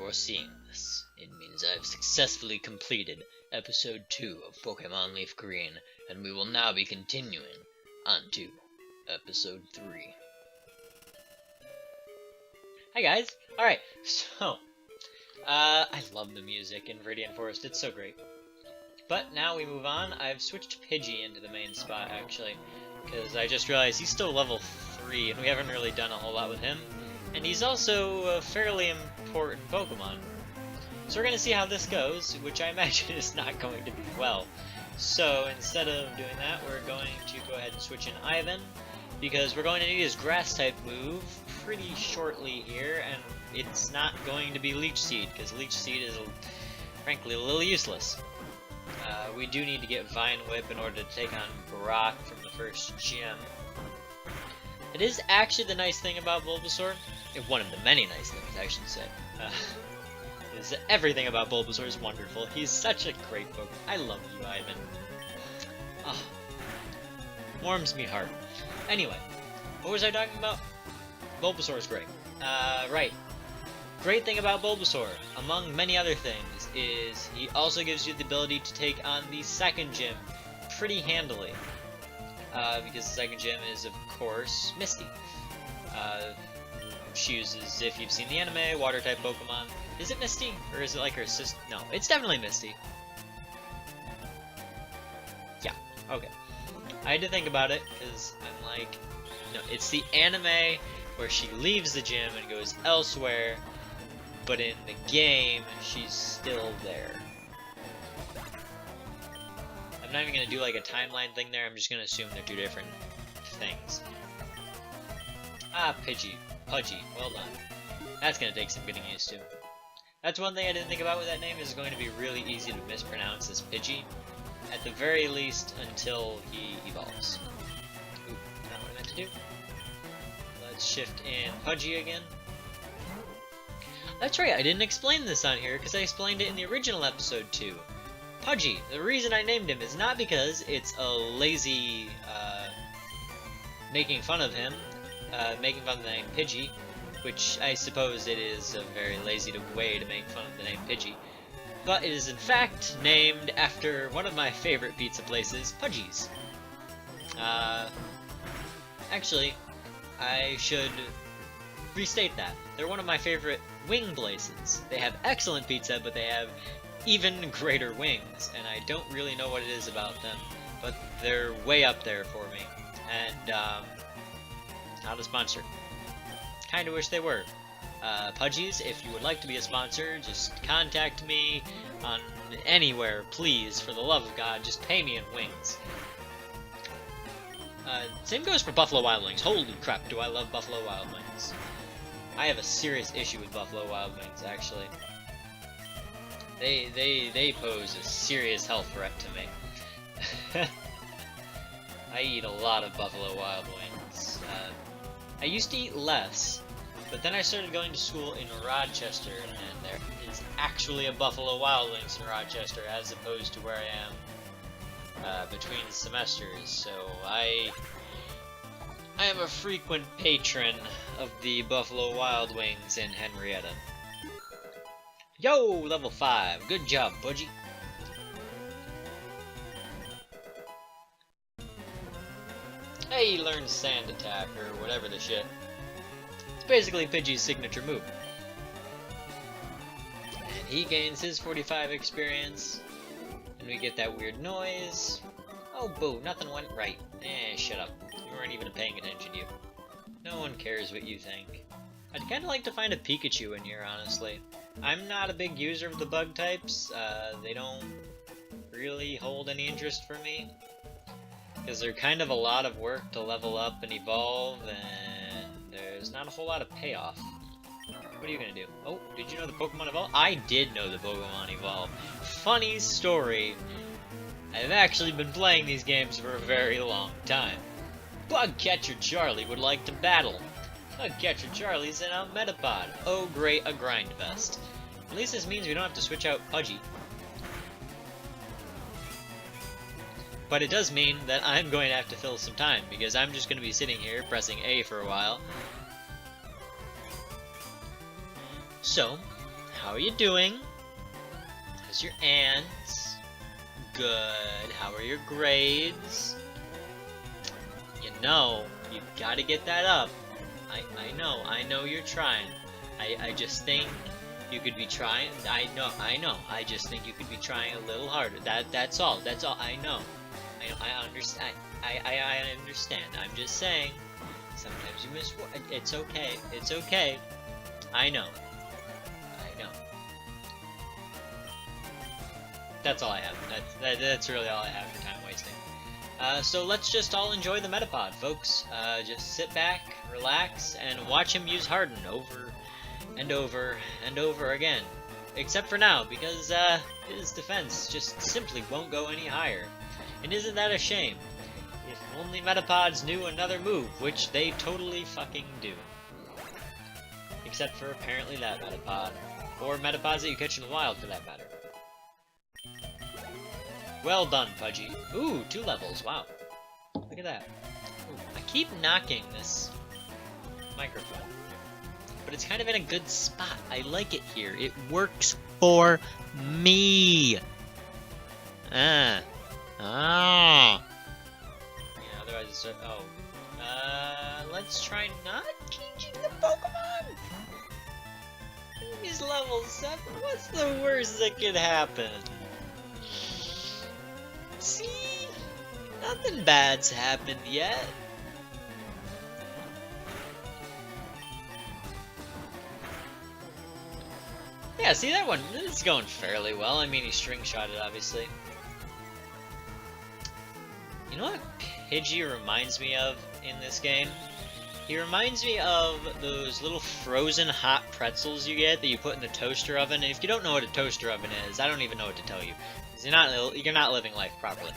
for seeing this. It means I've successfully completed episode 2 of Pokemon Leaf Green, and we will now be continuing on to episode 3. Hi guys! Alright, so, I love the music in Viridian Forest, it's so great. But now we move on. I've switched Pidgey into the main spot, actually, because I just realized he's still level 3, and we haven't really done a whole lot with him. And he's also a fairly important Pokemon. So we're going to see how this goes, which I imagine is not going to be well. So instead of doing that, we're going to go ahead and switch in Ivan, because we're going to need his Grass-type move pretty shortly here, and it's not going to be Leech Seed, because Leech Seed is, frankly, a little useless. We do need to get Vine Whip in order to take on Brock from the first gym. It is actually the nice thing about Bulbasaur, one of the many nice things I should say, is that everything about Bulbasaur is wonderful. He's such a great Pokemon. I love you, Ivan. Oh, warms me heart. Anyway, what was I talking about? Bulbasaur is great. Right. Great thing about Bulbasaur, among many other things, is he also gives you the ability to take on the second gym pretty handily. Because the second gym is, of course, Misty. She uses, if you've seen the anime, water-type Pokemon. Is it Misty? Or is it like her sister? No, it's definitely Misty. Yeah, okay. I had to think about it, because I'm like, no, it's the anime where she leaves the gym and goes elsewhere, but in the game, she's still there. I'm not even going to do like a timeline thing there, I'm just going to assume they're two different things. Ah, Pidgey. Pudgy. Well done. That's going to take some getting used to. That's one thing I didn't think about with that name, is going to be really easy to mispronounce as Pidgey. At the very least, until he evolves. Ooh, not what I meant to do. Let's shift in Pudgy again. That's right, I didn't explain this on here, because I explained it in the original episode 2. Pudgy, the reason I named him is not because it's a lazy, making fun of him, making fun of the name Pidgey, which I suppose it is a very lazy way to make fun of the name Pidgey, but it is in fact named after one of my favorite pizza places, Pudgy's. Actually, I should restate that. They're one of my favorite wing places. They have excellent pizza, but they have even greater wings, and I don't really know what it is about them, but they're way up there for me. And, not a sponsor. Kinda wish they were. Pudgy's, if you would like to be a sponsor, just contact me on anywhere, please, for the love of God, just pay me in wings. Same goes for Buffalo Wild Wings. Holy crap, do I love Buffalo Wild Wings. I have a serious issue with Buffalo Wild Wings, actually. They pose a serious health threat to me. I eat a lot of Buffalo Wild Wings. I used to eat less, but then I started going to school in Rochester, and there is actually a Buffalo Wild Wings in Rochester, as opposed to where I am between semesters, so I am a frequent patron of the Buffalo Wild Wings in Henrietta. Yo, level 5. Good job, Pudgy. Hey, he learns Sand Attack, or whatever the shit. It's basically Pidgey's signature move. And he gains his 45 experience. And we get that weird noise. Oh, boo, nothing went right. Shut up. You weren't even paying attention, you. No one cares what you think. I'd kinda like to find a Pikachu in here, honestly. I'm not a big user of the bug types. They don't really hold any interest for me, because they're kind of a lot of work to level up and evolve, and there's not a whole lot of payoff. What are you gonna do? Oh, did you know the Pokemon evolve? I did know the Pokemon evolve. Funny story. I've actually been playing these games for a very long time. Bugcatcher Charlie would like to battle. Bugcatcher Charlie's in a Metapod. Oh great, a grind vest. At least this means we don't have to switch out Pudgy. But it does mean that I'm going to have to fill some time, because I'm just going to be sitting here pressing A for a while. So, how How are you doing? How's your ants? Good. How are your grades? You know, you've got to get that up. I know you're trying. I just think you could be trying. I know. I just think you could be trying a little harder. That's all. I know. I understand. I understand. I'm just saying. Sometimes you miss. It's okay. It's okay. I know. That's all I have. That's really all I have for time wasting. So let's just all enjoy the Metapod, folks. Just sit back, relax, and watch him use Harden over and over and over again. Except for now, because his defense just simply won't go any higher. And isn't that a shame? If only Metapods knew another move, which they totally fucking do. Except for apparently that Metapod. Or Metapods that you catch in the wild, for that matter. Well done, Pudgy. Ooh, 2 levels, wow. Look at that. Ooh, I keep knocking this microphone. But it's kind of in a good spot. I like it here. It works for me. Yeah, otherwise it's let's try not changing the Pokemon. He's level 7. What's the worst that could happen? See? Nothing bad's happened yet. Yeah, see that one? This is going fairly well. I mean, he string shot it, obviously. You know what Pidgey reminds me of in this game? He reminds me of those little frozen hot pretzels you get that you put in the toaster oven. And if you don't know what a toaster oven is, I don't even know what to tell you. You're not living life properly.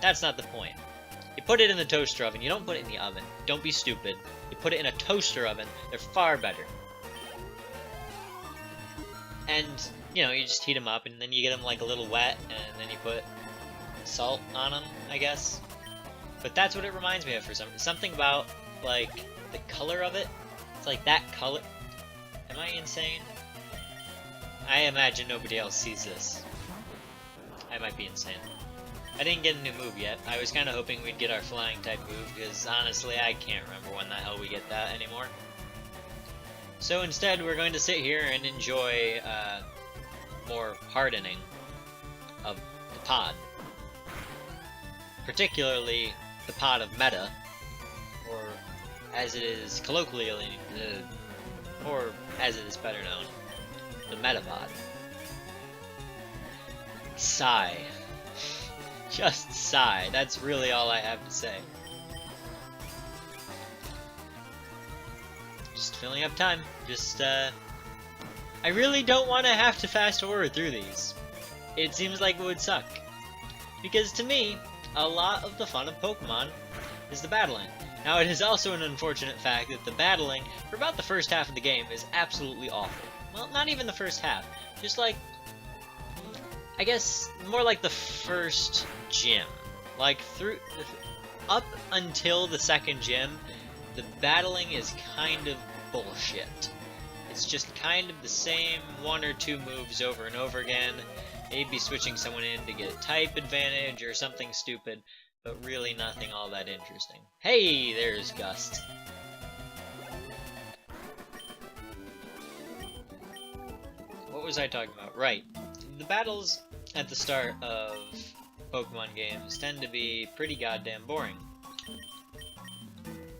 That's not the point. You put it in the toaster oven. You don't put it in the oven. Don't be stupid. You put it in a toaster oven. They're far better. And, you know, you just heat them up, and then you get them like a little wet, and then you put salt on them, I guess. But that's what it reminds me of for something about, like, the color of it. It's like that color. Am I insane? I imagine nobody else sees this. I might be insane. I didn't get a new move yet. I was kind of hoping we'd get our flying type move, because honestly, I can't remember when the hell we get that anymore. So instead, we're going to sit here and enjoy more hardening of the pod. Particularly the pod of Meta, or as it is colloquially, or as it is better known, the Metapod. Sigh. Just sigh. That's really all I have to say. Just filling up time. Just, I really don't want to have to fast forward through these. It seems like it would suck. Because to me, a lot of the fun of Pokemon is the battling. Now, it is also an unfortunate fact that the battling for about the first half of the game is absolutely awful. Well, not even the first half. Just like, I guess, more like the first gym. Like, up until the second gym, the battling is kind of bullshit. It's just kind of the same 1 or 2 moves over and over again. Maybe switching someone in to get a type advantage or something stupid, but really nothing all that interesting. Hey, there's Gust. What was I talking about? Right. The battles at the start of Pokemon games tend to be pretty goddamn boring.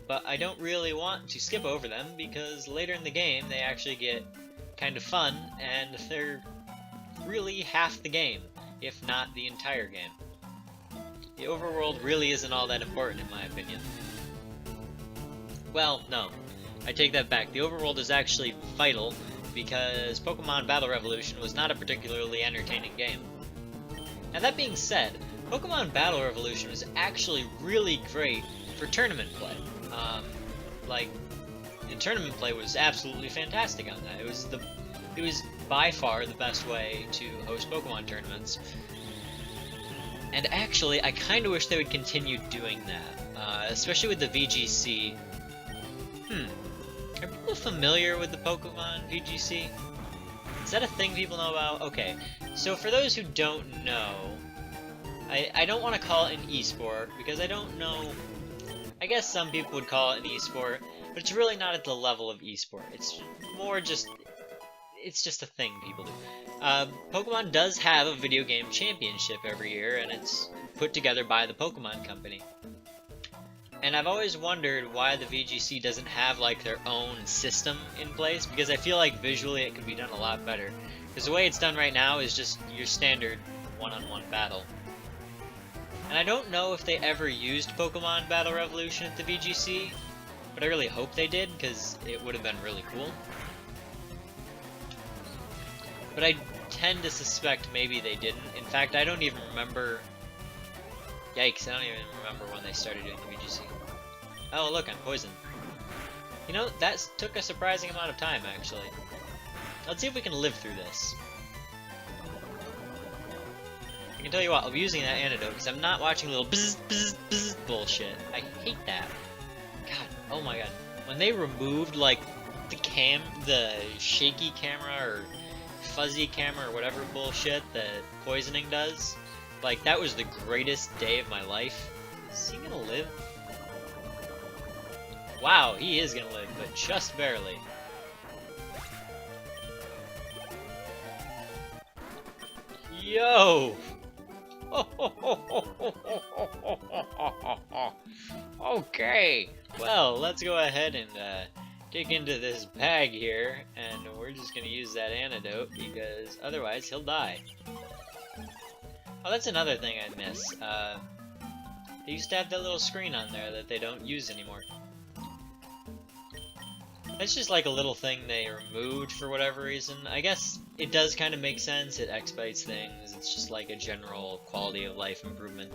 But I don't really want to skip over them because later in the game they actually get kind of fun and they're really half the game, if not the entire game. The overworld really isn't all that important in my opinion. Well, no. I take that back. The overworld is actually vital because Pokemon Battle Revolution was not a particularly entertaining game. Now that being said, Pokemon Battle Revolution was actually really great for tournament play. The tournament play was absolutely fantastic on that. It was by far the best way to host Pokemon tournaments. And actually, I kind of wish they would continue doing that, especially with the VGC. Are people familiar with the Pokemon VGC? Is that a thing people know about? Okay, so for those who don't know, I don't want to call it an esport, because I don't know. I guess some people would call it an esport, but it's really not at the level of esport. It's more just, it's just a thing people do. Pokemon does have a video game championship every year, and it's put together by the Pokemon Company. And I've always wondered why the VGC doesn't have like their own system in place, because I feel like visually it could be done a lot better. Because the way it's done right now is just your standard one-on-one battle. And I don't know if they ever used Pokemon Battle Revolution at the VGC, but I really hope they did, because it would have been really cool. But I tend to suspect maybe they didn't. In fact, I don't even remember... Yikes, I don't even remember when they started doing the VGC. Oh, look, I'm poisoned. You know, that took a surprising amount of time, actually. Let's see if we can live through this. I can tell you what, I'll be using that antidote, because I'm not watching little bzz, bzz, bzz bullshit. I hate that. God, oh my god. When they removed, like, the shaky camera, or fuzzy camera, or whatever bullshit that poisoning does, like, that was the greatest day of my life. Is he gonna live? Wow, he is gonna live, but just barely. Yo! Okay! Well, let's go ahead and dig into this bag here, and we're just gonna use that antidote, because otherwise he'll die. Oh, that's another thing I miss. They used to have that little screen on there that they don't use anymore. That's just like a little thing they removed for whatever reason. I guess it does kind of make sense. It expedites things. It's just like a general quality of life improvement.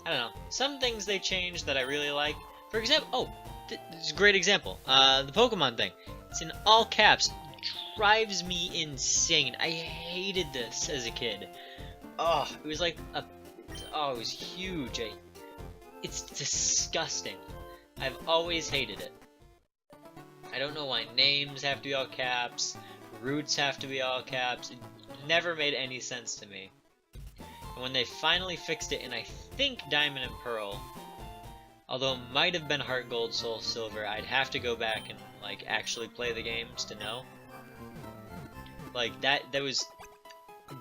I don't know. Some things they changed that I really like. For example, oh, this is a great example. The Pokemon thing. It's in all caps. It drives me insane. I hated this as a kid. Oh, it was like a... Oh, it was huge. It's disgusting. I've always hated it. I don't know why names have to be all caps, roots have to be all caps. It never made any sense to me. And when they finally fixed it in, I think Diamond and Pearl, although it might have been Heart Gold, Soul Silver, I'd have to go back and like actually play the games to know. Like that was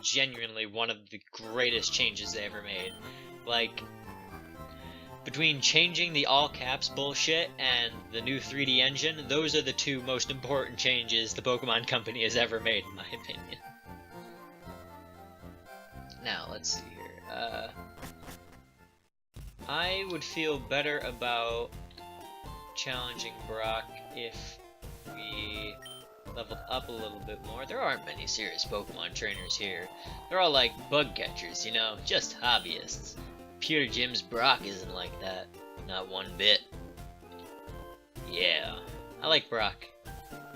genuinely one of the greatest changes they ever made. Like, between changing the all caps bullshit and the new 3D engine, those are the two most important changes the Pokemon Company has ever made, in my opinion. Now, let's see here. I would feel better about challenging Brock if we leveled up a little bit more. There aren't many serious Pokemon trainers here. They're all like bug catchers, you know, just hobbyists. Pure Jim's Brock isn't like that. Not one bit. Yeah, I like Brock.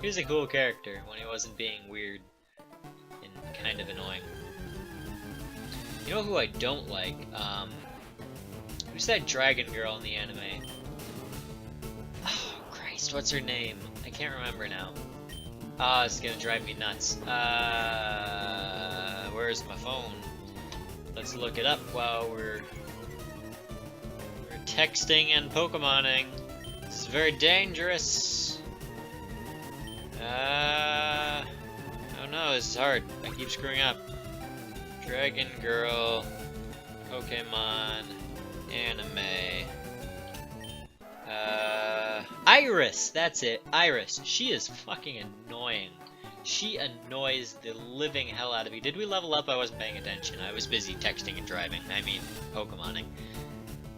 He was a cool character when he wasn't being weird and kind of annoying. You know who I don't like? Who's that dragon girl in the anime? Oh, Christ, what's her name? I can't remember now. Ah, it's gonna drive me nuts. Where's my phone? Let's look it up while we're texting and Pokemoning. This is very dangerous. Oh no, this is hard. I keep screwing up. Dragon Girl, Pokemon, anime. Iris! That's it, Iris. She is fucking annoying. She annoys the living hell out of me. Did we level up? I wasn't paying attention. I was busy texting and driving. I mean, Pokemoning.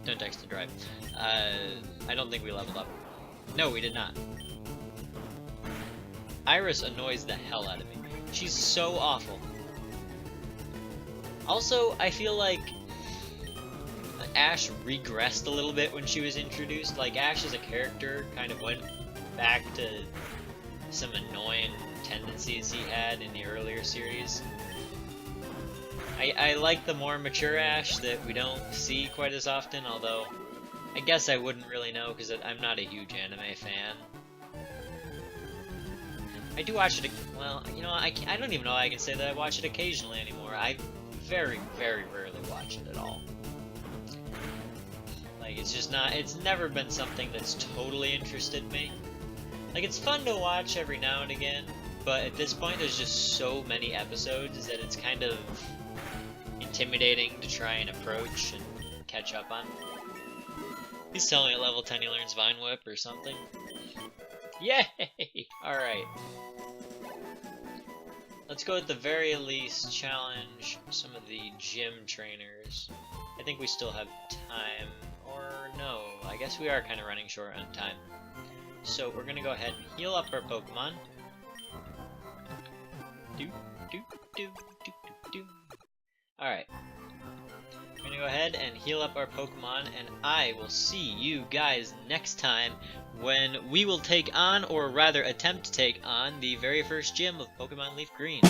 Don't text and drive. I don't think we leveled up. No, we did not. Iris annoys the hell out of me. She's so awful. Also, I feel like Ash regressed a little bit when she was introduced. Like, Ash as a character kind of went back to some annoying tendencies he had in the earlier series. I like the more mature Ash that we don't see quite as often, although I guess I wouldn't really know because I'm not a huge anime fan. I do watch it. Well, you know, I don't even know I can say that I watch it occasionally anymore. I very, very rarely watch it at all. Like, it's just not. It's never been something that's totally interested me. Like, it's fun to watch every now and again, but at this point, there's just so many episodes that it's kind of intimidating to try and approach and catch up on. He's telling me at level 10 he learns Vine Whip or something. Yay! Alright. Let's go at the very least challenge some of the gym trainers. I think we still have time. Or no, I guess we are kind of running short on time. So we're gonna go ahead and heal up our Pokemon. Alright. We're gonna go ahead and heal up our Pokemon, and I will see you guys next time when we will take on, or rather attempt to take on, the very first gym of Pokemon Leaf Green.